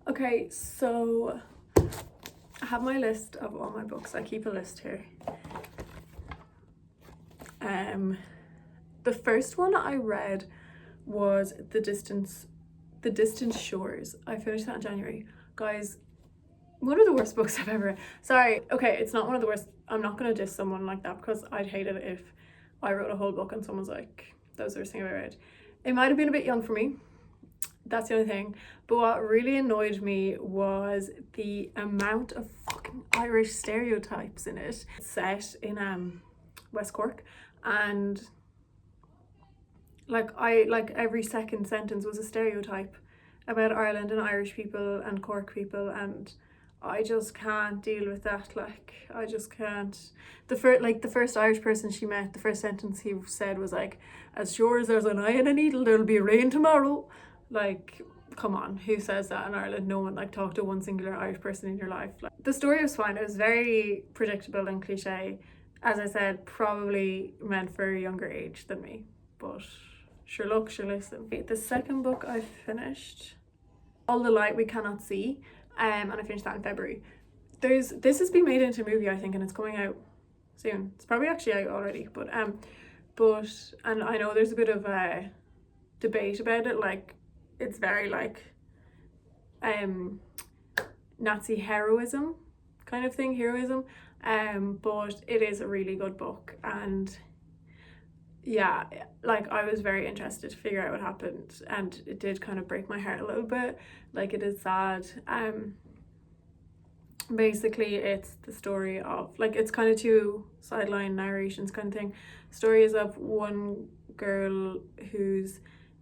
Okay, so I have my list of all my books. I keep a list here. The first one I read was The Distant Shores. I finished that in January. Guys, one of the worst books I've ever read. Sorry, okay, it's not one of the worst. I'm not gonna diss someone like that because I'd hate it if I wrote a whole book and someone's like, that was the worst thing I've ever read. It might have been a bit young for me. That's the only thing. But what really annoyed me was the amount of fucking Irish stereotypes in it. It's set in West Cork, and like every second sentence was a stereotype about Ireland and Irish people and Cork people, and I just can't deal with that. Like, I just can't. The first Irish person she met, the first sentence he said was like, "As sure as there's an eye in a needle, there'll be rain tomorrow." Like, come on, who says that in Ireland? No one. Like, talk to one singular Irish person in your life. Like, the story was fine. It was very predictable and cliche. As I said, probably meant for a younger age than me, but sure look, sure listen. The second book I finished, All the Light We Cannot See, and I finished that in February. This has been made into a movie, I think, and it's coming out soon. It's probably actually out already, but and I know there's a bit of a debate about it. Like, it's very like Nazi heroism kind of thing, heroism, but it is a really good book, and yeah, like, I was very interested to figure out what happened, and it did kind of break my heart a little bit. Like, it is sad. Basically it's the story of, like, it's kind of two sideline narrations kind of thing. Stories of one girl who's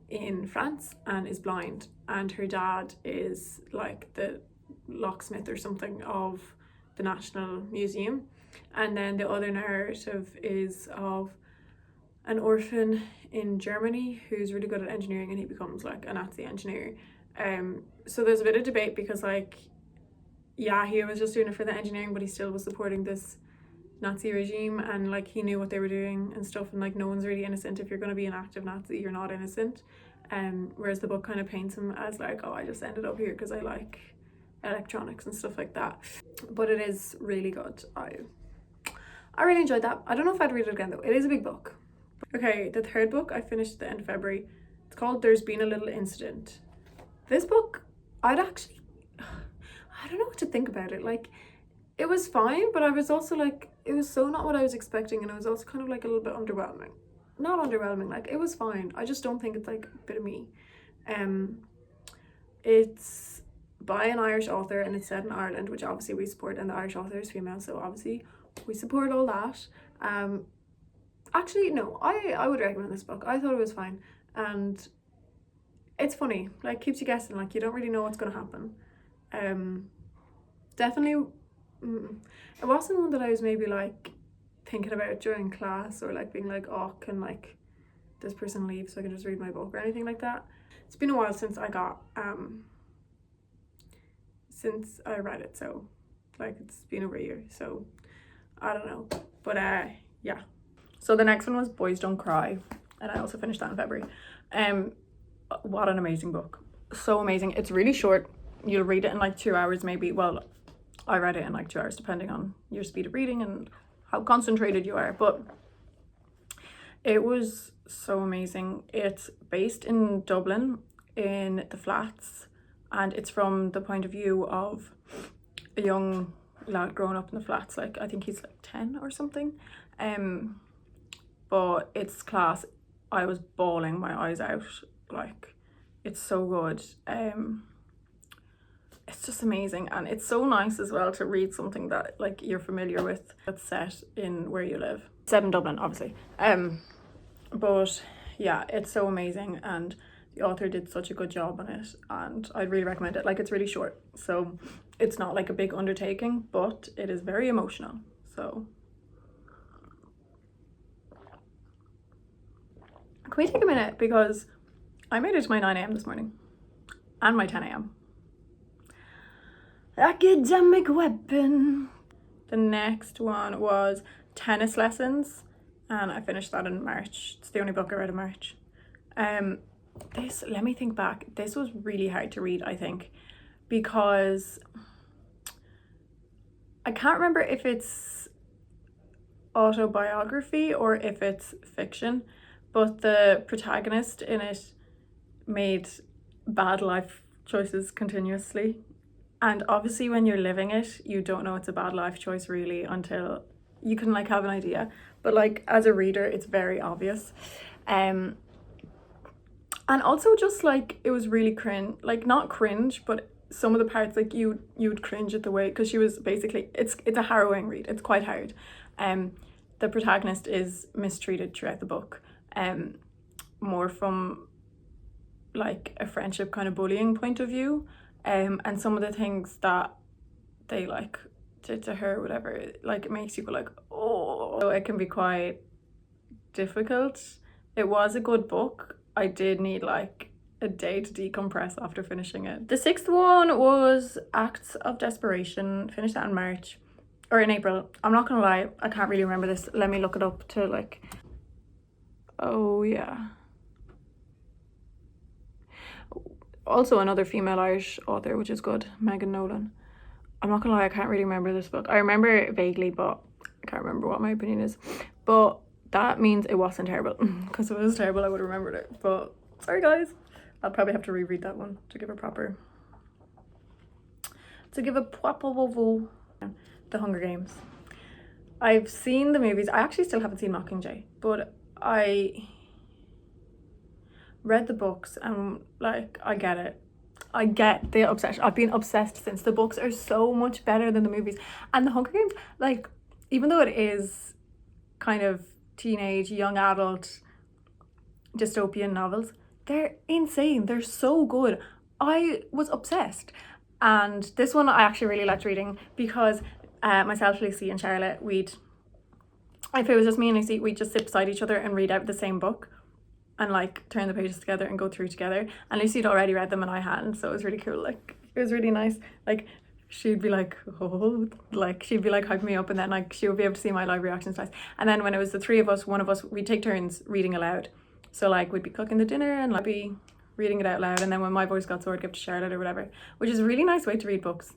in France and is blind, and her dad is like the locksmith or something of the National Museum, and then the other narrative is of an orphan in Germany who's really good at engineering, and he becomes like a Nazi engineer. So there's a bit of debate because, like, yeah, he was just doing it for the engineering, but he still was supporting this Nazi regime, and like, he knew what they were doing and stuff, and like, no one's really innocent. If you're going to be an active Nazi, you're not innocent. Whereas the book kind of paints him as like, oh, I just ended up here because I like electronics and stuff like that. But it is really good. I really enjoyed that. I don't know if I'd read it again though. It is a big book. Okay, the third book I finished at the end of February. It's called There's Been a Little Incident. This book, I don't know what to think about it. Like, it was fine, but I was also like, it was so not what I was expecting, and it was also kind of like a little bit underwhelming. Not underwhelming, like, it was fine. I just don't think it's like a bit of me. It's by an Irish author, and it's set in Ireland, which obviously we support, and the Irish author is female, so obviously we support all that. Actually, no, I would recommend this book. I thought it was fine, and it's funny. Like, keeps you guessing. Like, you don't really know what's gonna happen. Definitely, it wasn't one that I was maybe like thinking about during class, or like being like, oh, can like this person leave so I can just read my book or anything like that. It's been a while since I read it, so like, it's been over a year, so I don't know. But yeah. So the next one was Boys Don't Cry, and I also finished that in February. What an amazing book. So amazing. It's really short. You'll read it in like 2 hours maybe. Well, I read it in like 2 hours, depending on your speed of reading and how concentrated you are, but it was so amazing. It's based in Dublin, in the flats, and it's from the point of view of a young lad growing up in the flats. Like, I think he's like 10 or something. But it's class. I was bawling my eyes out. Like, it's so good. It's just amazing, and it's so nice as well to read something that like you're familiar with, that's set in where you live. Set in Dublin, obviously. But yeah, it's so amazing, and the author did such a good job on it, and I'd really recommend it. Like, it's really short, so it's not like a big undertaking, but it is very emotional. So can we take a minute, because I made it to my 9 a.m. this morning and my 10 a.m. Academic weapon. The next one was Tennis Lessons, and I finished that in March. It's the only book I read in March. Let me think back. This was really hard to read, I think, because I can't remember if it's autobiography or if it's fiction, but the protagonist in it made bad life choices continuously. And obviously when you're living it, you don't know it's a bad life choice really until you can like have an idea. But like as a reader, it's very obvious. And also just like it was really cringe, like not cringe, but some of the parts like you would cringe at the way, because she was basically, it's a harrowing read. It's quite hard. The protagonist is mistreated throughout the book, more from like a friendship kind of bullying point of view, and some of the things that they like did to her, whatever, like it makes you go like, oh. So it can be quite difficult. It was a good book. I did need like a day to decompress after finishing it. The sixth one was Acts of Desperation. Finished that in March or in April. I'm not gonna lie, I can't really remember this. Let me look it up to like, oh yeah. Also another female Irish author, which is good, Megan Nolan. I'm not gonna lie, I can't really remember this book. I remember it vaguely, but I can't remember what my opinion is. But that means it wasn't terrible, because if it was terrible I would have remembered it. But sorry guys, I'll probably have to reread that one to give a proper The Hunger Games. I've seen the movies. I actually still haven't seen Mockingjay, but I read the books and like I get it. I get the obsession. I've been obsessed since. The books are so much better than the movies. And The Hunger Games, like, even though it is kind of teenage, young adult dystopian novels, they're insane. They're so good. I was obsessed. And this one I actually really liked reading because myself, Lucy and Charlotte, if it was just me and Lucy, we'd just sit beside each other and read out the same book and like turn the pages together and go through together. And Lucy had already read them and I hadn't, so it was really cool. Like it was really nice. Like she'd be like, oh, like she'd be like hyping me up, and then like she would be able to see my live reactions twice. And then when it was the three of us, one of us, we'd take turns reading aloud. So like we'd be cooking the dinner and like be reading it out loud, and then when my voice got sore I'd give to Charlotte or whatever, which is a really nice way to read books.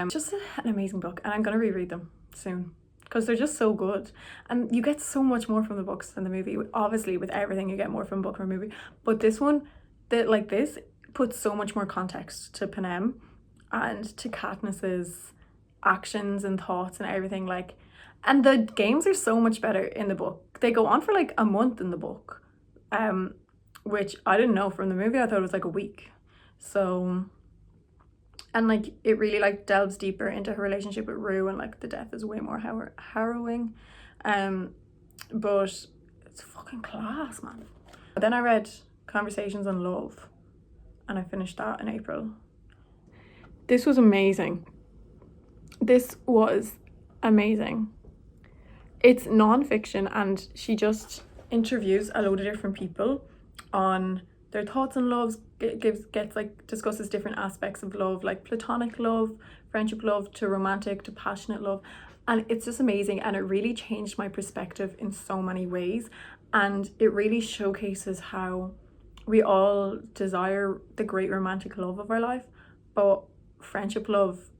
Just an amazing book, and I'm gonna reread them soon because they're just so good, and you get so much more from the books than the movie. Obviously with everything you get more from a book or a movie, but this one, this puts so much more context to Panem and to Katniss's actions and thoughts and everything, like, and the games are so much better in the book. They go on for like a month in the book, which I didn't know from the movie. I thought it was like a week. So, and like it really like delves deeper into her relationship with Rue, and like the death is way more harrowing, but it's fucking class, man. Then I read Conversations on Love and I finished that in April. This was amazing. This was amazing. It's non-fiction, and she just interviews a load of different people on their thoughts on love, discusses different aspects of love, like platonic love, friendship love, to romantic, to passionate love. And it's just amazing, and it really changed my perspective in so many ways. And it really showcases how we all desire the great romantic love of our life, but friendship love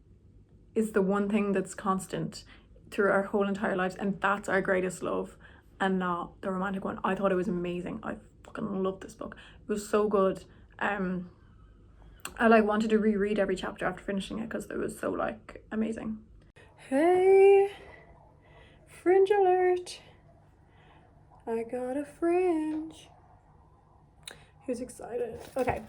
is the one thing that's constant through our whole entire lives, and that's our greatest love, and not the romantic one. I thought it was amazing. I fucking loved this book. It was so good. I like wanted to reread every chapter after finishing it because it was so like amazing. Hey, fringe alert. I got a fringe. Who's excited? Okay,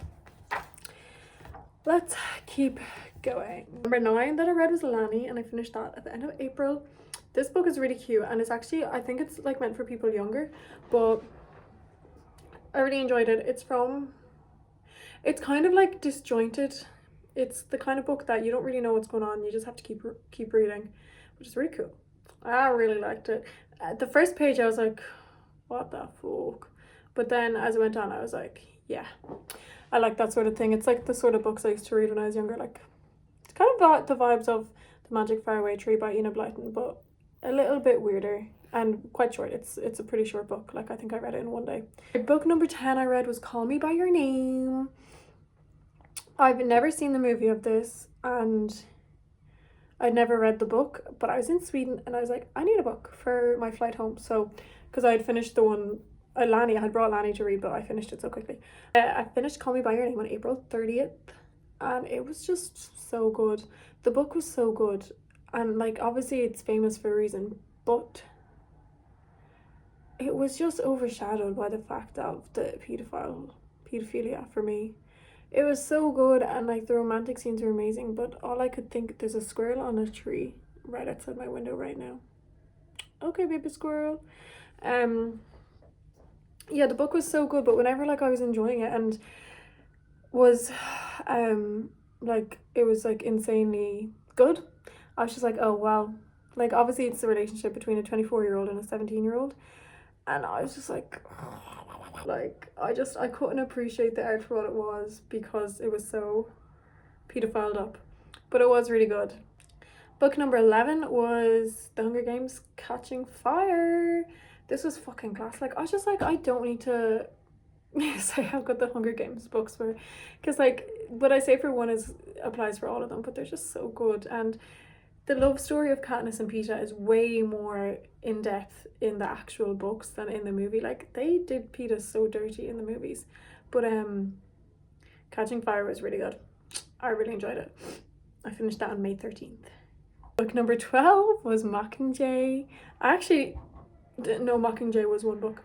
let's keep going. Number 9 that I read was Lanny, and I finished that at the end of April. This book is really cute, and it's actually, I think it's like meant for people younger, but I really enjoyed it. It's kind of like disjointed. It's the kind of book that you don't really know what's going on. You just have to keep reading, which is really cool. I really liked it. At the first page I was like, what the fuck? But then as it went on I was like, yeah, I like that sort of thing. It's like the sort of books I used to read when I was younger. Like it's kind of the vibes of The Magic Faraway Tree by Enid Blyton, but a little bit weirder and quite short. It's a pretty short book. Like I think I read it in one day. Book number 10 I read was Call Me By Your Name I've never seen the movie of this, and I'd never read the book, but I was in Sweden and I was like, I need a book for my flight home. So, because I had finished the one, Lanny, I had brought Lanny to read, but I finished it so quickly. I finished Call Me By Your Name on April 30th, and it was just so good. The book was so good, and like, obviously it's famous for a reason, but it was just overshadowed by the fact of the pedophilia for me. It was so good, and like the romantic scenes were amazing, but all I could think, there's a squirrel on a tree right outside my window right now. Okay, baby squirrel. Yeah, the book was so good, but whenever like I was enjoying it and was like it was like insanely good, I was just like, oh wow. Like obviously it's the relationship between a 24-year-old and a 17-year-old, and I was just like I couldn't appreciate the art for what it was because it was so pedophiled up, but it was really good. Book number 11 was The Hunger Games Catching Fire. This was fucking class. Like I was just like, I don't need to say how good the Hunger Games books were, because like what I say for one is applies for all of them, but they're just so good. And the love story of Katniss and Peeta is way more in depth in the actual books than in the movie. Like they did Peeta so dirty in the movies, but Catching Fire was really good. I really enjoyed it. I finished that on May 13th. Book number 12 was Mockingjay. I actually didn't know Mockingjay was one book.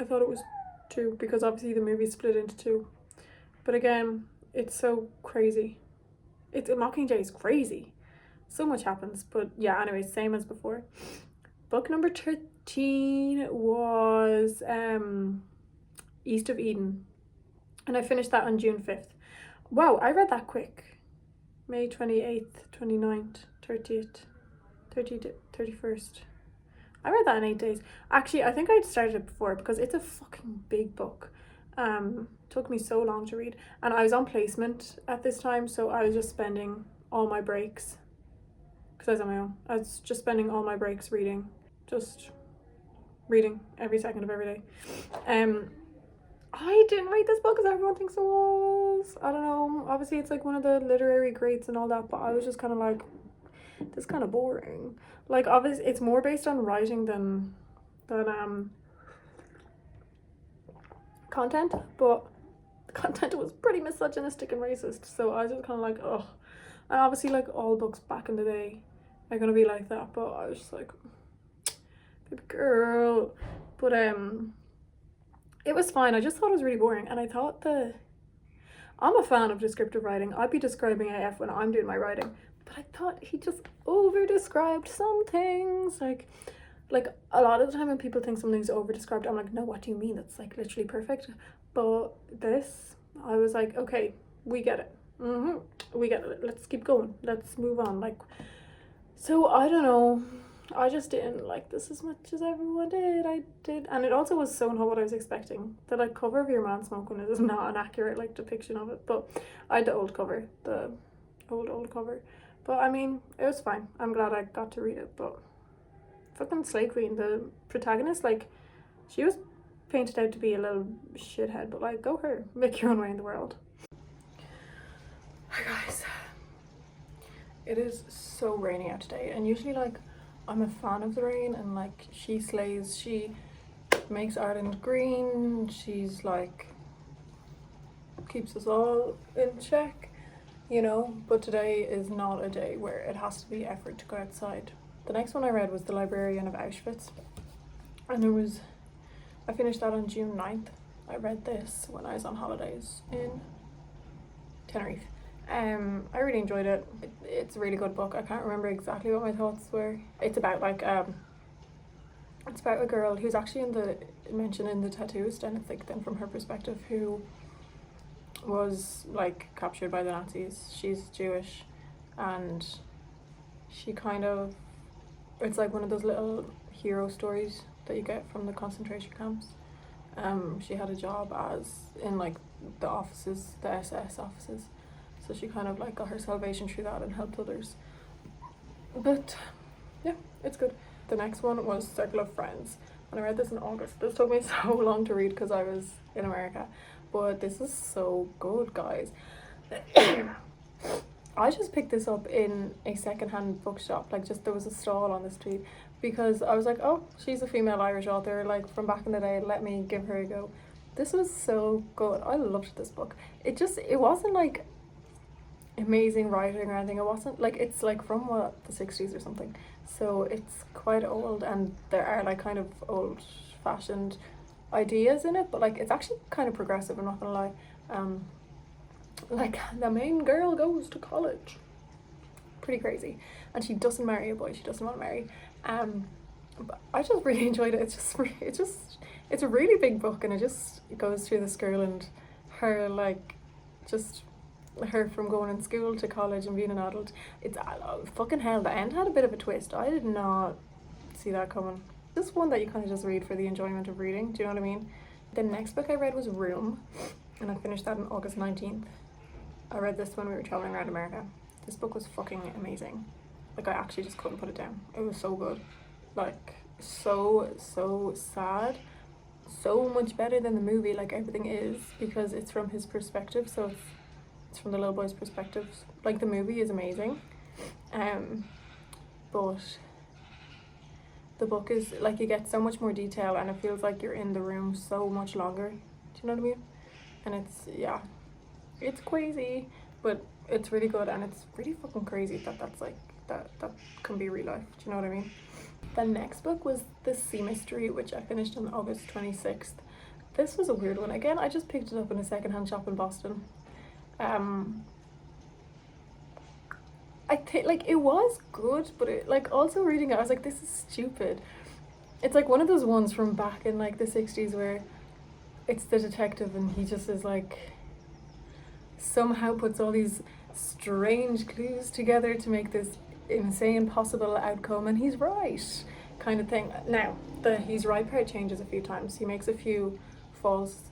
I thought it was two, because obviously the movie split into two. But again, it's so crazy. Mockingjay is crazy. So much happens, but yeah, anyway, same as before. Book number 13 was East of Eden, and I finished that on June 5th. Wow, I read that quick. May 28th, 29th, 30th, 31st. I read that in 8 days. Actually, I think I'd started it before because it's a fucking big book. Took me so long to read, and I was on placement at this time, so I was just spending all my breaks, because I was on my own, I was just spending all my breaks reading every second of every day. I didn't read this book as everyone thinks it was. I don't know, obviously it's like one of the literary greats and all that, but I was just kind of like, this is kind of boring. Like obviously it's more based on writing than content, but the content was pretty misogynistic and racist, so I was just kind of like, ugh. And obviously like all books back in the day are gonna be like that, but I was just like, baby girl. But it was fine. I just thought it was really boring, and I thought I'm a fan of descriptive writing. I'd be describing AF when I'm doing my writing, but I thought he just over described some things. Like a lot of the time when people think something's over described, I'm like, no, what do you mean? That's like literally perfect. But this, I was like, okay, we get it. We get it. Let's keep going. Let's move on. Like, so I don't know. I just didn't like this as much as everyone did. I did, and it also was so not what I was expecting. The like cover of Your Man Smoking is not an accurate like depiction of it, but I had the old cover, the old cover. But I mean, it was fine. I'm glad I got to read it. But fucking Slay Queen, the protagonist, like, she was painted out to be a little shithead, but like, go her, make your own way in the world. Hi guys, it is so rainy out today, and usually like I'm a fan of the rain, and like she slays, she makes Ireland green, she's like keeps us all in check, you know, but today is not a day where it has to be effort to go outside. The next one I read was The Librarian of Auschwitz, and I finished that on June 9th. I read this when I was on holidays in Tenerife. I really enjoyed it. It's a really good book. I can't remember exactly what my thoughts were. It's about like it's about a girl who's actually mentioned in the tattoos, and it's like then from her perspective, who was like captured by the Nazis. She's Jewish, and she kind of, it's like one of those little hero stories that you get from the concentration camps. She had a job in like the offices, the SS offices, so she kind of like got her salvation through that and helped others. But yeah, it's good. The next one was Circle of Friends, and I read this in August. This took me so long to read because I was in America, but this is so good, guys. I just picked this up in a secondhand bookshop. Like, just there was a stall on the street because I was like, oh, she's a female Irish author, like from back in the day. Let me give her a go. This was so good. I loved this book. It wasn't like amazing writing or anything. It wasn't like, it's like from what, the 60s or something. So it's quite old, and there are like kind of old fashioned ideas in it, but like it's actually kind of progressive, I'm not gonna lie. Like the main girl goes to college, pretty crazy, and she doesn't marry a boy she doesn't want to marry. But I just really enjoyed it. It's a really big book, and it just goes through this girl and her, like, just her from going in school to college and being an adult. It's fucking hell, the end had a bit of a twist. I did not see that coming. This one that you kind of just read for the enjoyment of reading, do you know what I mean? The next book I read was Room, and I finished that on August 19th. I read this when we were traveling around America. This book was fucking amazing. Like, I actually just couldn't put it down. It was so good. Like, so sad. So much better than the movie, like everything is, because it's from his perspective, so it's from the little boy's perspective. Like, the movie is amazing. But the book is, like, you get so much more detail, and it feels like you're in the room so much longer. Do you know what I mean? And yeah, it's crazy, but it's really good, and it's really fucking crazy that's like, that can be real life. Do you know what I mean? The next book was The Sea Mystery, which I finished on August 26th. This was a weird one. Again, I just picked it up in a secondhand shop in Boston. I think, like, it was good, but it, like, also reading it, I was like, this is stupid. It's like one of those ones from back in like the 60s where it's the detective and he just is like, somehow puts all these strange clues together to make this insane possible outcome, and he's right, kind of thing. Now, the he's right part changes a few times. He makes a few false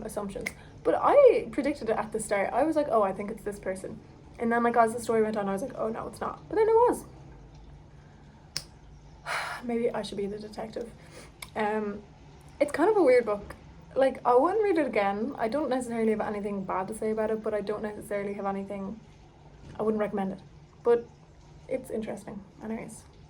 assumptions, but I predicted it at the start. I was like, oh, I think it's this person, and then, like, as the story went on, I was like, oh no, it's not, but then it was. Maybe I should be the detective. It's kind of a weird book. Like, I wouldn't read it again. I don't necessarily have anything bad to say about it, but I don't necessarily have anything, I wouldn't recommend it, but it's interesting anyways.